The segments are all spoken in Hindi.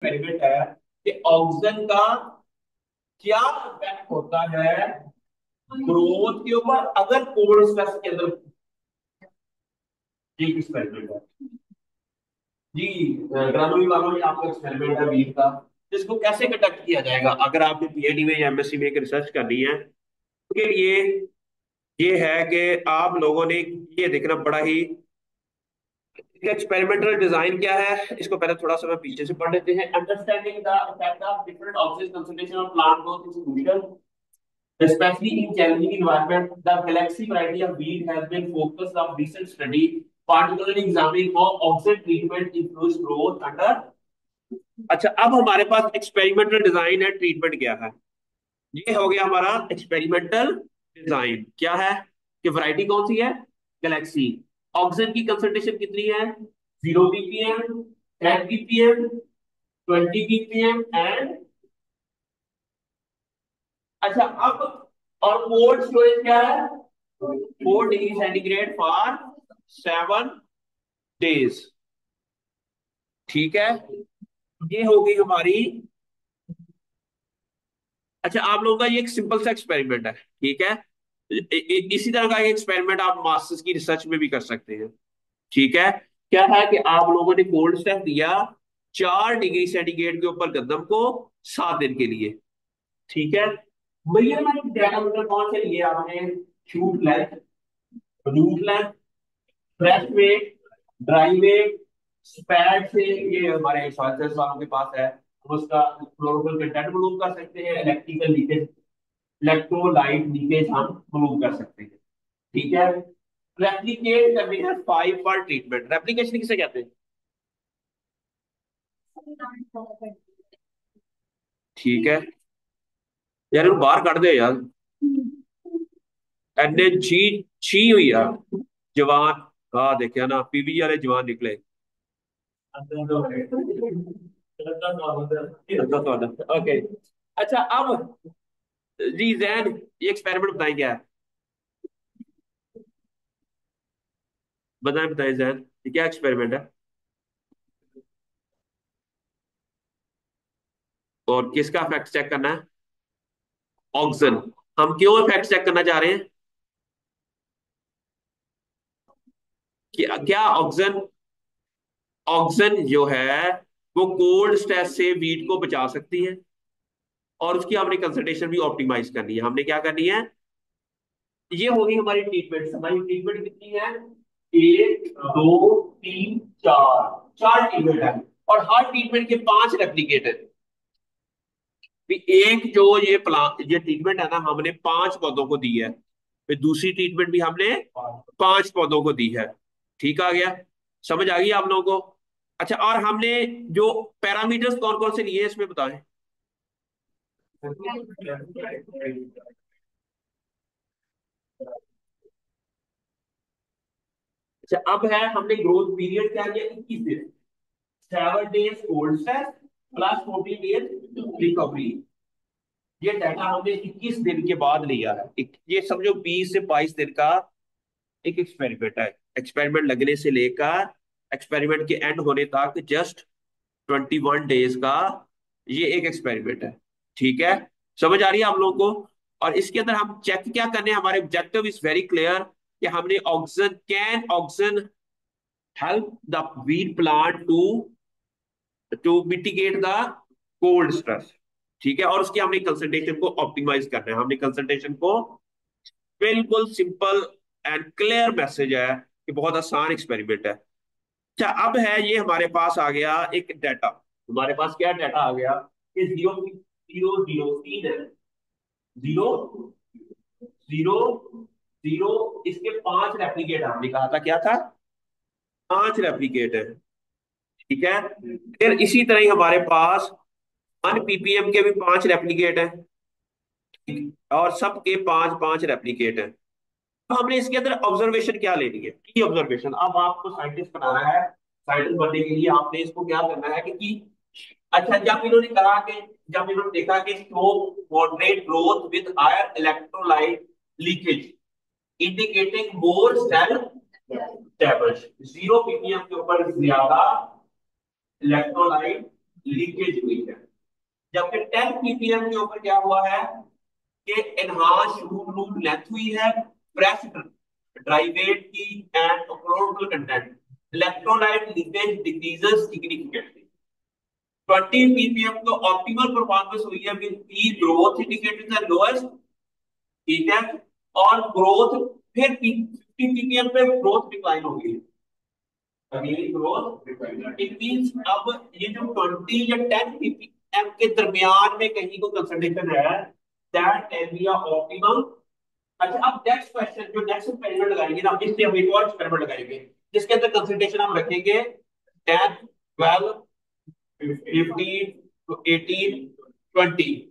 एक्सपेरिमेंट है कि ऑक्सीजन का क्या इफेक्ट होता है ग्रोथ के ऊपर अगर कोल्ड स्ट्रेस के अंदर। ये एक्सपेरिमेंट है जी। ग्रामीण वालों ये आपका एक्सपेरिमेंट है वीट का, जिसको कैसे कंडक्ट किया जाएगा अगर आपने पीएचडी में या एमएससी में एक रिसर्च करनी है। उसके लिए ये है कि आप लोगों ने ये देखना बड़ा ही एक्सपेरिमेंटल डिजाइन क्या है, इसको पहले थोड़ा सा मैं पीछे से पढ़ लेते हैं। Understanding the effect of different oxygen concentration of plant growth in solution especially in challenging environment. The galaxy variety of weed has been focus of recent study, particularly examining how oxygen treatment influence growth under। अच्छा, अब हमारे पास एक्सपेरिमेंटल डिजाइन है, ट्रीटमेंट क्या है। ये हो गया हमारा एक्सपेरिमेंटल डिजाइन क्या है कि वैरायटी कौन सी है, गैलेक्सी। ऑक्सीजन की कंसंट्रेशन कितनी है, 0 ppm, 10 ppm, 20 ppm एंड। अच्छा अब, और कोल्ड स्टोरेज क्या है, 4 डिग्री सेंटीग्रेड फॉर 7 डेज। ठीक है, ये हो गई हमारी। अच्छा, आप लोगों का ये एक सिंपल सा एक्सपेरिमेंट है, ठीक है। इसी तरह का एक एक्सपेरिमेंट आप मास्टर्स की रिसर्च में भी कर सकते हैं। ठीक है, क्या है कि आप लोगों ने कोल्ड स्टेप दिया 4 डिग्री सेंटीग्रेड के ऊपर गंदम को 7 दिन के लिए। ठीक है, मेजरमेंट डाटा मतलब कौन से लिए आपने, shoot length, root length, fresh weight, dry weight, SPAD से, ये हमारे सॉइल वालों के पास है, हम उसका क्लोरोफिल कंटेंट मालूम कर सकते हैं, इलेक्ट्रिकल लीकेज, इलेक्ट्रोलाइट लीकेज हम मालूम कर सकते हैं। ठीक है, रेप्लिकेट करनी है 5 पर ट्रीटमेंट। रेप्लिकेशन किसे कहते हैं, ठीक है। यार इनको बाहर काट दे यार, एने जी छी हुई यार। जवान, हाँ देखिया ना, पीबी वाले जवान निकले। ओके, अच्छा अब जी जैन, ये एक्सपेरिमेंट बताएं क्या है, बताएं बताएं जैन, ये क्या एक्सपेरिमेंट है और किसका इफेक्ट चेक करना है, ऑक्सीजन। हम क्यों इफेक्ट चेक करना चाह रहे हैं, कि क्या ऑक्सीजन, ऑक्सीजन जो है वो कोल्ड स्ट्रेस से वीट को बचा सकती है, और उसकी हमने कंसंट्रेशन भी ऑप्टिमाइज करनी है। हमने क्या करनी है, ये होगी हमारी ट्रीटमेंट। हमारी ट्रीटमेंट कितनी है, 1 2 3 4, 4 ट्रीटमेंट है, और हर ट्रीटमेंट के 5 रेप्लिकेट है। भी एक जो ये प्लान, ये ट्रीटमेंट है ना, हमने 5 पौधों को दी है, फिर दूसरी ट्रीटमेंट भी हमने 5 पौधों को दी है। ठीक आ गया, समझ आ गई आप लोगों को। अच्छा, और हमने जो पैरामीटर्स कौन कौन से लिए इसमें बताएं। अच्छा, अब है हमने ग्रोथ पीरियड क्या लिया, 21 दिन। 7 days cold stress plus 14 days recovery. ये डाटा हमने 21 दिन के बाद लिया है। ये समझो 20 से 22 दिन का एक एक्सपेरिमेंट है। एक्सपेरिमेंट लगने से लेकर एक्सपेरिमेंट के एंड होने तक जस्ट 21 डेज का ये एक एक्सपेरिमेंट है। ठीक है, समझ आ रही है आप लोगों को। और इसके अंदर हम चेक क्या करने हैं, हमारे ऑब्जेक्टिव इज वेरी क्लियर, कि हमने oxygen, can oxygen help the wheat plant to mitigate the cold stress. ठीक है, और उसकी हमने कंसंट्रेशन को ऑप्टिमाइज करना है। हमने कंसंट्रेशन को, बिल्कुल सिंपल एंड क्लियर मैसेज है कि बहुत आसान एक्सपेरिमेंट है। अच्छा, अब है ये हमारे पास आ गया एक डाटा। हमारे पास क्या डाटा आ गया कि 0 0 0 3 है, 0 0 0, इसके 5 रेप्लिकेट हमने कहा था, क्या था, 5 रेप्लिकेट है। ठीक है, फिर इसी तरह ही हमारे पास 1 ppm के भी 5 रेप्लिकेट है, और सबके 5 5 रेप्लिकेट है। तो हमने इसके अंदर ऑब्जर्वेशन क्या लेनी है, की ऑब्जर्वेशन। अब आपको साइंटिस्ट बनाना है, साइंटिस्ट बनने के लिए आपने इसको क्या करना है कि अच्छा, जब इन्होंने कहा कि, जब इन्होंने देखा कि show moderate growth with higher electrolyte leakage indicating more cell damage, 0 ppm के ऊपर ज्यादा इलेक्ट्रोलाइट लीकेज हुई है। जबकि 10 ppm के ऊपर क्या हुआ है कि एनहांस शूट लूप लेंथ हुई है, फ्रेश ड्राइवेट की and chlorophyll content, electrolyte leakage decreases significantly. 20 ppm को ऑप्टिमल परफॉर्मेंस हुई है with P growth indicated the lowest, ठीक है, और ग्रोथ फिर 50 ppm पे ग्रोथ डिक्लाइन हो गई, अगेन ग्रोथ इट मींस अब ये जो 20 या 10 ppm के दरमियान में कहीं को कंसंट्रेशन है, that can be a optimum. अच्छा, अब नेक्स्ट क्वेश्चन जो नेक्स्ट एक्सपेरिमेंट लगाएंगे ना, इससे हम एक और एक्सपेरिमेंट लगाएंगे जिसके अंदर कंसंट्रेशन हम रखेंगे 10, 12, 15, 18, 20।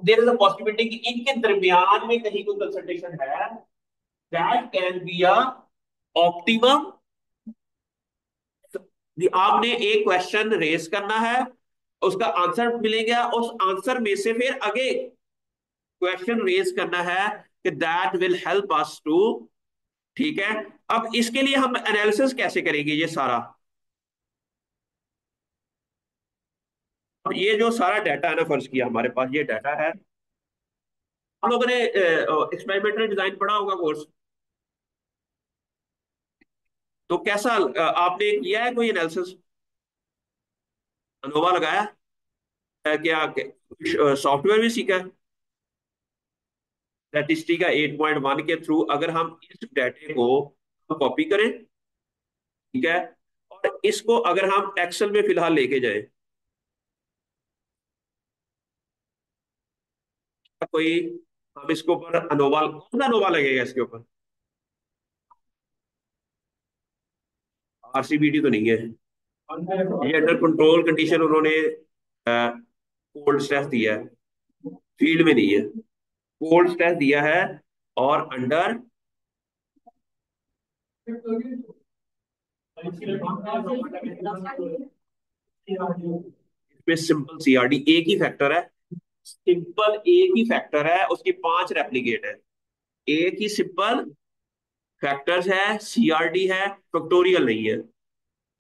देयर इज अ पॉसिबिलिटी कि इनके दरमियान में कहीं कोई कंसंट्रेशन है, that can be a optimum. आपने एक क्वेश्चन रेस करना है, उसका आंसर मिलेगा, उस आंसर में से फिर आगे क्वेश्चन रेस करना है कि that will help us to, ठीक है। अब इसके लिए हम एनालिसिस कैसे करेंगे ये सारा। अब ये जो सारा डाटा है ना, फर्ज किया हमारे पास ये डाटा है, हम लोगों ने एक्सपेरिमेंटल डिजाइन पढ़ा होगा कोर्स, तो कैसा आपने किया है कोई एनालिसिस, अनोवा लगाया है क्या, सॉफ्टवेयर भी सीखा है स्टैटिस्टिका 8.1 के थ्रू, अगर हम इस डाटे को कॉपी करें, ठीक है, और इसको अगर हम एक्सेल में फिलहाल लेके जाए, कोई हम इसके ऊपर अनोवा, कौन सा अनोवा लगेगा इसके ऊपर, आरसीबीटी तो नहीं है, ये अंडर कंट्रोल कंडीशन उन्होंने कोल्ड स्ट्रेस दिया है, फील्ड में नहीं है, कोल्ड स्ट्रेस दिया है, और अंडर इसमें सिंपल सीआरडी एक ही फैक्टर है, सिंपल एक ही फैक्टर है, उसकी 5 रेप्लीकेट है, एक ही सिंपल फैक्टर्स है, सीआरडी है, फैक्टोरियल नहीं है।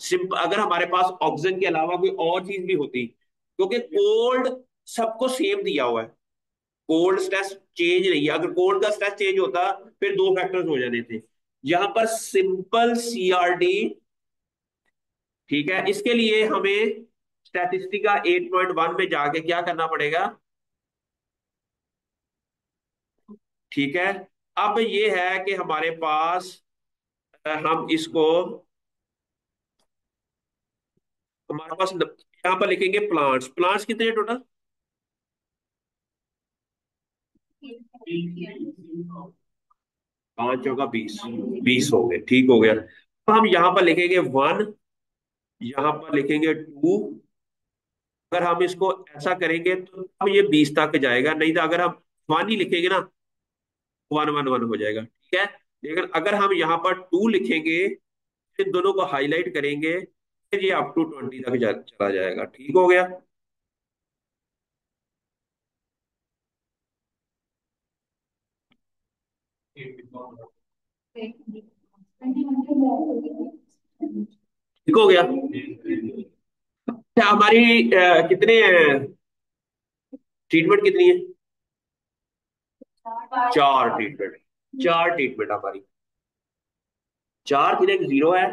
सिंपल अगर हमारे पास ऑक्सीजन के अलावा कोई और चीज भी होती, क्योंकि कोल्ड सबको सेम दिया हुआ है, कोल्ड स्ट्रेस चेंज नहीं है, अगर कोल्ड का स्ट्रेस चेंज होता फिर दो फैक्टर्स हो जाने थे, यहां पर सिंपल सीआरडी, ठीक है। इसके लिए हमें स्टैटिस्टिका 8.1 में जाके क्या करना पड़ेगा, ठीक है। अब ये है कि हमारे पास हम इसको, हमारे पास यहाँ पर लिखेंगे प्लांट्स, प्लांट्स कितने टोटल, 5 × 20, 20 हो गए, ठीक हो गया। तो हम यहाँ पर लिखेंगे 1, यहाँ पर लिखेंगे 2, अगर हम इसको ऐसा करेंगे तो अब ये 20 तक जाएगा, नहीं तो अगर हम 1 ही लिखेंगे ना, 1 1 1 हो जाएगा, ठीक है। लेकिन अगर हम यहाँ पर 2 लिखेंगे, इन दोनों को हाईलाइट करेंगे, फिर ये अप टू 20 तक चला जाएगा, ठीक हो गया। ठीक हो गया। अच्छा, हमारी कितने ट्रीटमेंट कितनी है, 4 ट्रीटमेंट, 4 ट्रीटमेंट हमारी, 4 थी ना, एक 0 है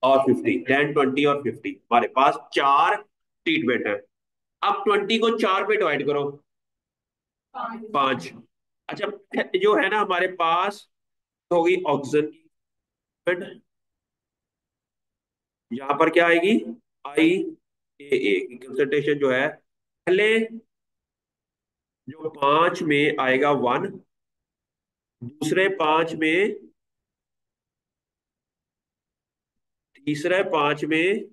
और 50, 10 20 और 50, हमारे पास 4 ट्रीटमेंट है। अब 20 को 4 पे डिवाइड करो, 5। अच्छा, जो है ना हमारे पास होगी ऑक्सीजन की treatment, यहाँ पर क्या आएगी, आई ए की कंसंट्रेशन जो है, पहले जो 5 में आएगा 1, दूसरे 5 में, तीसरे 5 में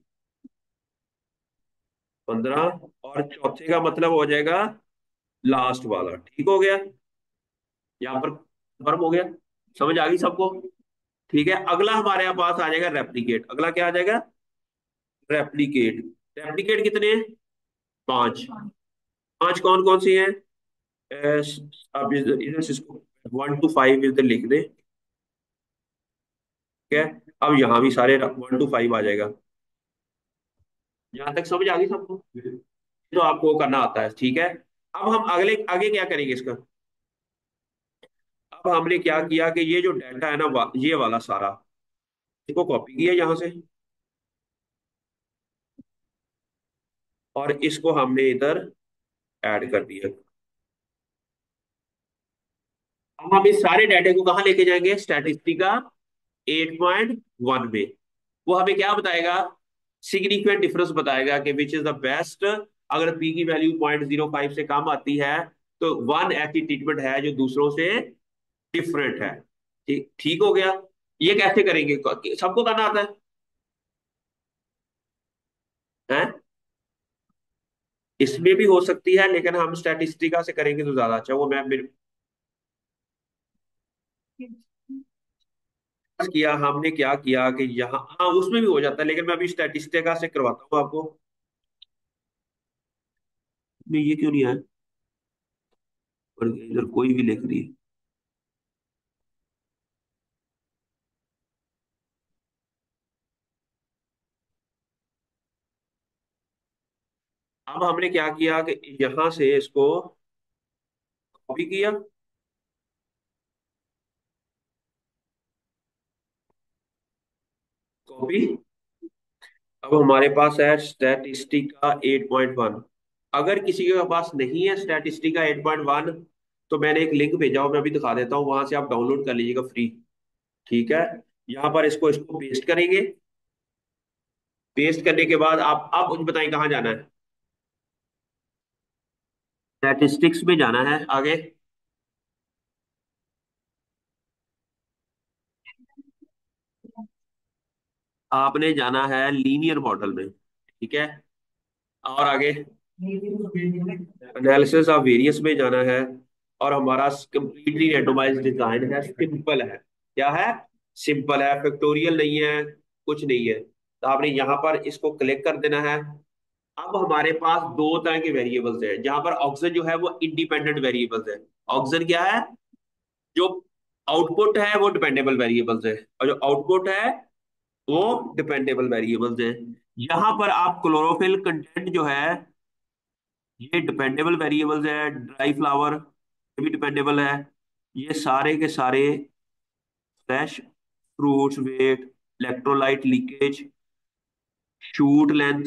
15, और चौथे का मतलब हो जाएगा लास्ट वाला, ठीक हो गया। यहाँ पर कंफर्म हो गया, समझ आ गई सबको, ठीक है। अगला हमारे यहाँ पास आ जाएगा रेप्लिकेट, अगला क्या आ जाएगा, रेप्लिकेट। रेप्लिकेट कितने हैं, 5, 5 कौन कौन सी हैं, अब इधर से इसको 1 to 5 इधर लिख दे, ठीक है। अब यहाँ भी सारे 1 to 5 आ जाएगा, यहां तक समझ आ गई सबको? तो आपको करना आता है, ठीक है। अब हम अगले आगे क्या करेंगे इसका। अब हमने क्या किया कि ये जो डाटा है ना ये वाला सारा, इसको कॉपी किया यहाँ से, और इसको हमने इधर ऐड कर दिया। अब हम इस सारे डाटे को कहाँ लेके जाएंगे, स्टैटिस्टिका 8.1 में। वो हमें क्या बताएगा, सिग्निफिकेंट डिफरेंस बताएगा कि विच इज द बेस्ट। अगर पी की वैल्यू 0.05 से कम आती है तो वन ऐसी ट्रीटमेंट है जो दूसरों से डिफरेंट है। ठीक ठीक हो गया। ये कैसे करेंगे, सबको करना आता है? इसमें भी हो सकती है, लेकिन हम स्टैटिस्टिका से करेंगे तो ज्यादा अच्छा। वो मैं मेरे पास किया, हमने क्या किया कि यहाँ, हाँ उसमें भी हो जाता है, लेकिन मैं अभी स्टैटिस्टिका से करवाता हूँ आपको। नहीं ये क्यों नहीं आया, और इधर कोई भी लिख रही है। अब हमने क्या किया कि यहां से इसको कॉपी किया। कॉपी। अब हमारे पास है स्टैटिस्टिका 8.1। अगर किसी के पास नहीं है स्टैटिस्टिका 8.1, तो मैंने एक लिंक भेजा हूं, मैं अभी दिखा देता हूँ, वहां से आप डाउनलोड कर लीजिएगा फ्री। ठीक है। यहाँ पर इसको इसको पेस्ट करेंगे। पेस्ट करने के बाद आप मुझे बताएं कहाँ जाना है। स्टैटिस्टिक्स में जाना है आगे। आपने जाना है लीनियर मॉडल में, ठीक है। और आगे एनालिसिस ऑफ वेरियंस में जाना है। और हमारा कंप्लीटली रेंडमाइज्ड डिजाइन है, सिंपल है। क्या है, सिंपल है, फैक्टोरियल नहीं है, कुछ नहीं है। तो आपने यहाँ पर इसको क्लिक कर देना है। अब हमारे पास दो तरह के वेरिएबल्स हैं, जहां पर ऑक्सीजन जो है वो इंडिपेंडेंट वेरिएबल्स है। ऑक्सीजन क्या है, जो आउटपुट है वो डिपेंडेबल वेरिएबल्स है, और जो आउटपुट है वो डिपेंडेबल वेरिएबल्स है। यहाँ पर आप क्लोरोफिल कंटेंट जो है, ये डिपेंडेबल वेरिएबल्स है। ड्राई फ्लावर ये भी डिपेंडेबल है। ये सारे के सारे fresh fruits weight, electrolyte leakage, shoot length,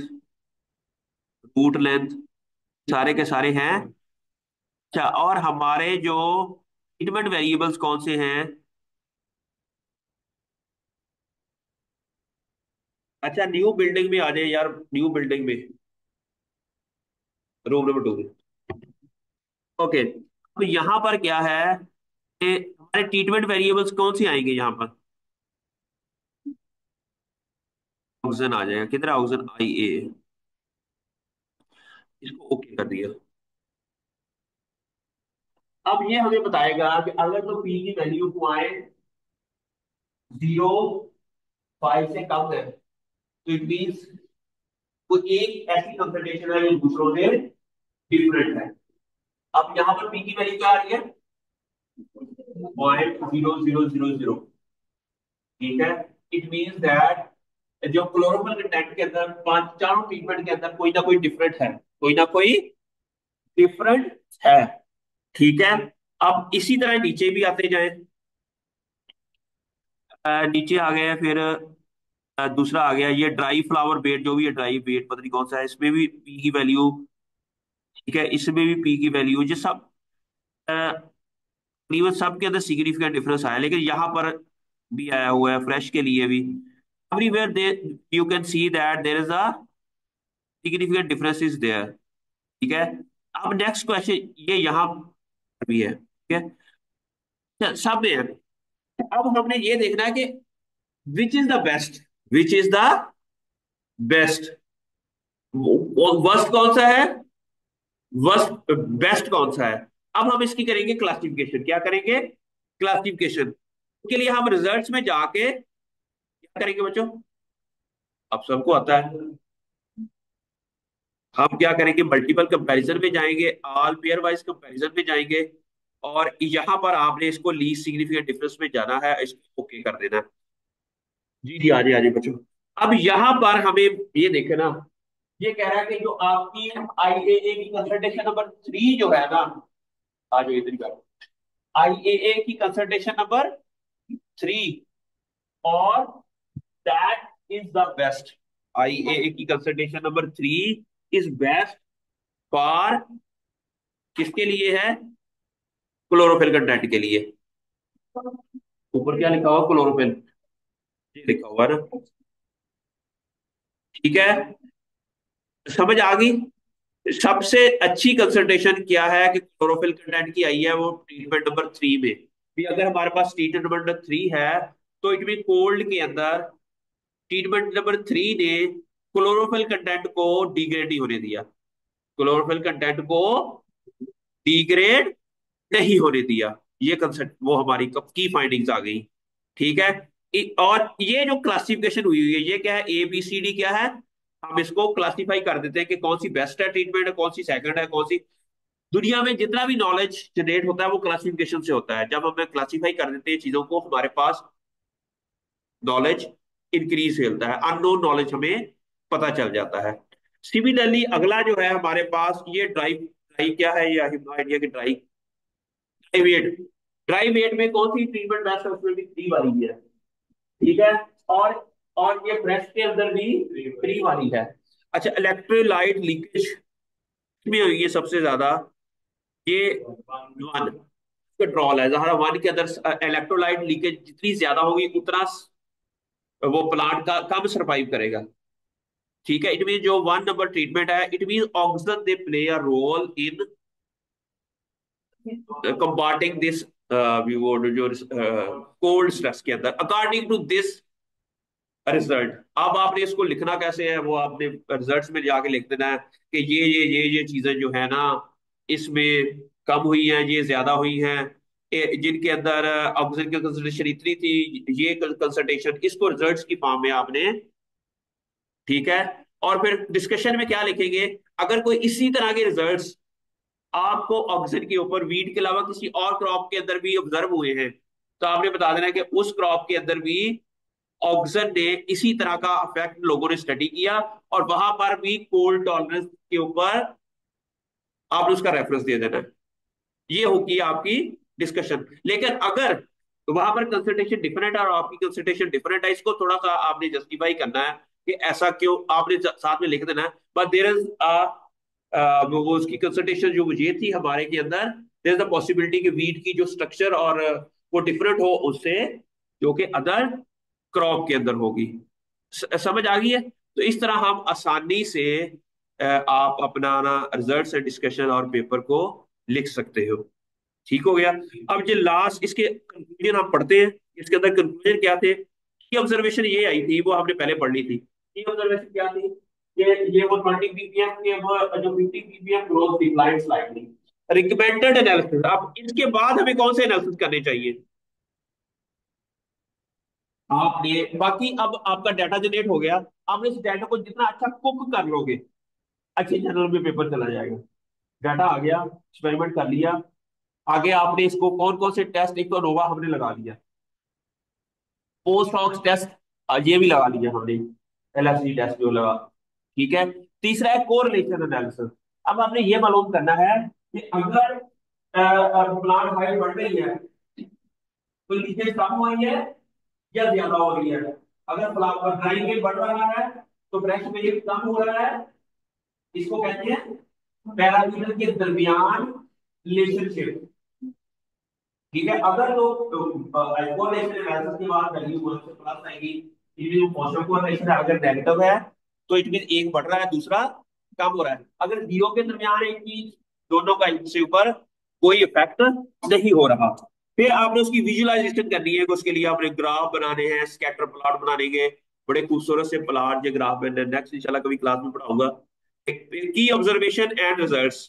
root length, सारे के सारे हैं। अच्छा, और हमारे जो ट्रीटमेंट वेरिएबल्स कौन से हैं। अच्छा, न्यू बिल्डिंग में आ जाए यार, न्यू बिल्डिंग में, रूम नंबर 2 में। ओके, तो यहाँ पर क्या है कि हमारे ट्रीटमेंट वेरिएबल्स कौन से आएंगे यहाँ पर। ऑक्सीजन आ जाएगा, कितना ऑक्सीजन आई ए, इसको ओके कर दिया। अब ये हमें बताएगा कि अगर तो पी की वैल्यू 0.05 से कम है, तो इट मीन्स वो एक ऐसी कंसंट्रेशन है जो दूसरों से डिफरेंट है। अब यहाँ पर पी की वैल्यू क्या आ रही है, 0.0000। ठीक है। इट मीन्स दैट जो क्लोरोफिल कंटेंट के अंदर पांच चारों ट्रीटमेंट के अंदर कोई ना कोई डिफरेंट है, कोई ना कोई डिफरेंट है। ठीक है। अब इसी तरह नीचे भी आते जाएं। नीचे आ गए फिर दूसरा आ गया ये ड्राई फ्लावर बेट, जो भी है ड्राई बेट, पता नहीं कौन सा है, इसमें भी पी की वैल्यू। ठीक है, इसमें भी पी की वैल्यू, ये सब तकरीबन सब के अंदर सिग्निफिकेंट डिफरेंस आया, लेकिन यहाँ पर भी आया हुआ है फ्रेश के लिए भी। Everywhere they you can see that there is a significant difference is there. ठीक है। अब नेक्स्ट क्वेश्चन ये यहाँ भी है, ठीक है, सब में है। अब हमने ये देखना है कि which is the best, which is the best, worst कौन सा है, वर्स्ट बेस्ट कौन सा है। अब हम इसकी करेंगे क्लासिफिकेशन, क्या करेंगे, क्लासिफिकेशन। के लिए हम रिजल्ट्स में जाके क्या करेंगे बच्चों, अब सबको आता है। हम क्या करेंगे, मल्टीपल कंपैरिजन में जाएंगे, ऑल पेयर वाइज कंपैरिजन में जाएंगे, और यहाँ पर आपने इसको लीस्ट सिग्निफिकेंट डिफरेंस में जाना है, इसको ओके कर देना। जी जी, आ जाए बच्चों। अब यहाँ पर हमें ये देखे ना, ये कह रहा है कि जो आपकी आईएए की कंसल्टेशन नंबर 3 जो है ना, आ जाओ इधर का, आईएए की कंसल्टेशन नंबर 3, और that is the best, IAA की concentration number 3 is best for, किसके लिए है? क्लोरोफिल कंटेंट के लिए। ऊपर क्या लिखा हुआ? क्लोरोफिल, ये लिखा हुआ है ना, ठीक है। समझ आ गई? सबसे अच्छी कंसल्टेशन क्या है कि क्लोरोफिल कंटेंट की आई है, वो ट्रीटमेंट नंबर 3 में भी। अगर हमारे पास ट्रीटमेंट नंबर 3 है, तो इट मीन कोल्ड के अंदर ट्रीटमेंट नंबर 3 ने क्लोरोफिल कंटेंट को डिग्रेड नहीं होने दिया, क्लोरोफिल कंटेंट को डिग्रेड नहीं होने दिया। ये कंसेप्ट वो हमारी की फाइंडिंग्स आ गई, ठीक है। और ये जो क्लासिफिकेशन हुई हुई है, ये क्या है? ए बी सी डी क्या है? हम इसको क्लासिफाई कर देते हैं कि कौन सी बेस्ट है ट्रीटमेंट, कौन सी सेकंड है, कौन सी। दुनिया में जितना भी नॉलेज जनरेट होता है वो क्लासिफिकेशन से होता है। जब हमें क्लासिफाई कर देते हैं चीजों को, हमारे पास नॉलेज इंक्रीज होता है, अननोन नॉलेज हमें पता चल जाता है। सिमिलरली अगला जो है हमारे पास, ये ड्राई ड्राई क्या है? ये आइडिया कि dry dry weight, dry weight में कौन सी ट्रीटमेंट बेस्ट है? उसमें भी 3 वाली ही है, ठीक है। और और ये फ्रेश के अंदर भी 3 वाली है। अच्छा, इलेक्ट्रोलाइट लीकेज में ये सबसे ज्यादा, ये वन कंट्रोल है। जहां वन के अंदर इलेक्ट्रोलाइट लीकेज जितनी ज्यादा होगी, उतना वो प्लांट का कम सरवाइव करेगा, ठीक है। इट मीन जो 1 नंबर ट्रीटमेंट है, it mean oxygen they play a role in combating this जो कोल्ड स्ट्रेस के अंदर, अकॉर्डिंग टू दिस रिजल्ट। अब आपने इसको लिखना कैसे है, वो आपने रिजल्ट्स में जाके लिख देना है कि ये चीजें जो है ना, इसमें कम हुई हैं, ये ज्यादा हुई हैं। जिनके अंदर ऑक्सीजन की कंसंट्रेशन इतनी थी, ये कंसंट्रेशन, इसको रिजल्ट्स की फॉर्म में आपने, ठीक है। और फिर डिस्कशन में क्या लिखेंगे? अगर कोई इसी तरह के रिजल्ट्स आपको ऑक्सीजन के ऊपर वीट के अलावा किसी और क्रॉप के अंदर भी ऑब्जर्व हुए हैं, तो आपने बता देना कि उस क्रॉप के अंदर भी ऑक्सीजन ने इसी तरह का इफेक्ट लोगों ने स्टडी किया, और वहां पर भी कोल्ड टॉलरेंस के ऊपर आपने उसका रेफरेंस दे देना है। ये होगी आपकी डिस्कशन। लेकिन अगर वहां पर कंसल्टेशन डिफरेंट है और आपकी कंसल्टेशन डिफरेंट है, इसको थोड़ा सा आपने जस्टिफाई करना है कि ऐसा क्यों, आपने साथ में लिख देना है। बट देर इज वो उसकी कंसल्टेशन जो ये थी हमारे के अंदर, देर इज द पॉसिबिलिटी कि वीट की जो स्ट्रक्चर और वो डिफरेंट हो उससे, जो कि अदर क्रॉप के अंदर होगी। समझ आ गई है? तो इस तरह हम आसानी से आप अपना ना रिजल्ट एंड डिस्कशन और पेपर को लिख सकते हो। ठीक हो गया। अब जो लास्ट इसके कंक्लूजन हम पढ़ते हैं, इसके अंदर कंक्लूजन क्या थे? की ऑब्जर्वेशन ये आई थी, वो हमने पहले पढ़ ली थी। की ऑब्जर्वेशन क्या थी? ये वो 20 पीपीएम के वो जो 50 ppm growth decline slightly. Recommended analysis, अब इसके बाद हमें कौन से एनालिसिस करने चाहिए? आपने बाकी, अब आपका डाटा जनरेट हो गया, आपने इस डाटा को जितना अच्छा कुक कर लोगे, अच्छे जर्नल में पेपर चला जाएगा। डाटा आ गया, एक्सपेरिमेंट कर लिया, आगे आपने इसको कौन कौन से टेस्ट, एक तो नोवा हमने लगा दिया, पोस्ट हॉक टेस्ट ये भी लगा लिया हमने, एलएफसी टेस्ट जो लगा, ठीक है। तीसरा है कोरिलेशन एनालिसिस। अब आपने ये मालूम करना है कि अगर प्लांट हाइट बढ़ रही है, तो लीकेज कम हो रही है या ज्यादा हो रही है? अगर फ्लावर ड्राई वेट बढ़ रहा है, तो फ्रेश वेट कम हो रहा है। इसको कहते हैं पैरामीटर के दरमियान रिलेशनशिप, ठीक है। अगर तो कोरिलेशन एनालिसिस की बात वैल्यू 1 से प्लस आएगी, ये जो मौसम कोरिलेशन है अगर नेगेटिव है, तो इट मीन एक बढ़ रहा है, दूसरा कम हो रहा है। अगर जीरो के दरमियान है कि दोनों का एक से ऊपर कोई इफेक्ट नहीं हो रहा। फिर आपने उसकी विजुअलाइजेशन करनी है कि उसके लिए आपने ग्राफ बनाने हैं, स्कैटर प्लॉट बनाने के, बड़े खूबसूरत से प्लॉट, जो ग्राफ में नेक्स्ट इंशाल्लाह कभी क्लास में पढ़ाऊंगा। की ऑब्जर्वेशन एंड रिजल्ट्स,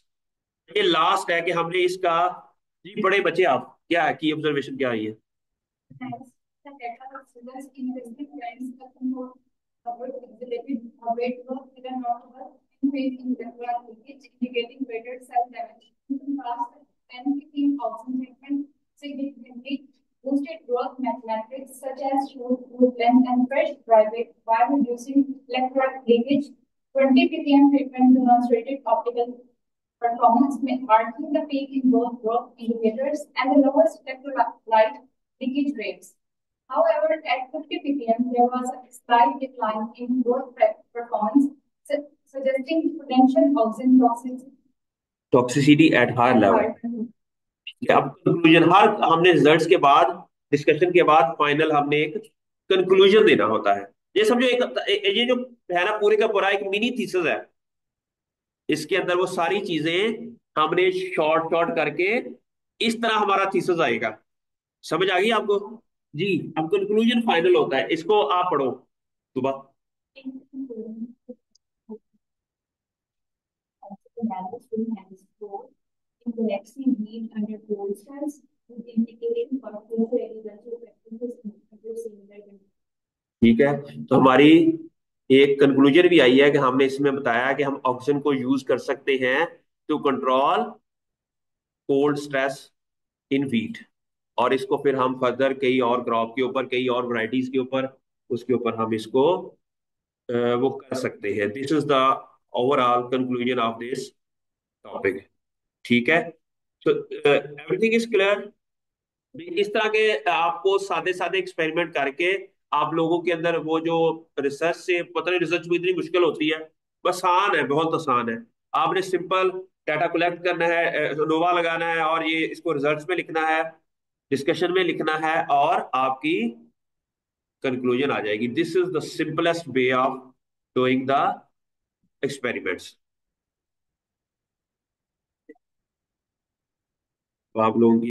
ये लास्ट है कि हमने इसका, जी बड़े बच्चे आप क्या है की ऑब्जर्वेशन क्या है ये? Significantly boosted growth mathematics such as shoot, root length, and fresh dry weight by reducing electrolyte leakage 20 ppm treatment demonstrated optical performance, marking the peak in both growth indicators and the lowest electrolyte leakage rates. However, at 50 ppm, there was a slight decline in growth performance, suggesting potential oxygen toxicity at higher level. toxicity. अब कंक्लूजन, हर हमने रिजल्ट्स के बाद, डिस्कशन के बाद फाइनल हमने एक कंक्लूजन देना होता है। ये समझो ये जो है ना, पूरे का पूरा एक मिनी थीसिस है। इसके अंदर वो सारी चीजें हमने शॉर्ट शॉर्ट करके इस तरह हमारा थीसिस आएगा। समझ आ गई आपको? जी। अब कंक्लूजन फाइनल होता है, इसको आप पढ़ो सुबह। Galaxy read under gold stars with indicating for future agricultural practices similar. ठीक है, तो हमारी एक कंक्लूजन भी आई है कि हमने इसमें बताया कि हम ऑक्सीजन को यूज कर सकते हैं to control cold stress in wheat, और इसको फिर हम फर्दर कई और क्रॉप के ऊपर, कई और वैरायटीज के ऊपर, उसके ऊपर हम इसको वो कर सकते हैं। This is the overall conclusion of this topic. ठीक है, तो एवरीथिंग इज क्लियर। इस तरह के आपको सादे सादे एक्सपेरिमेंट करके आप लोगों के अंदर वो जो रिसर्च से, पता नहीं रिसर्च में इतनी मुश्किल होती है, आसान है, बहुत आसान है। आपने सिंपल डाटा कलेक्ट करना है, नोवा लगाना है, और ये इसको रिजल्ट्स में लिखना है, डिस्कशन में लिखना है, और आपकी कंक्लूजन आ जाएगी। This is the simplest way of doing the experiments. आप लोगों की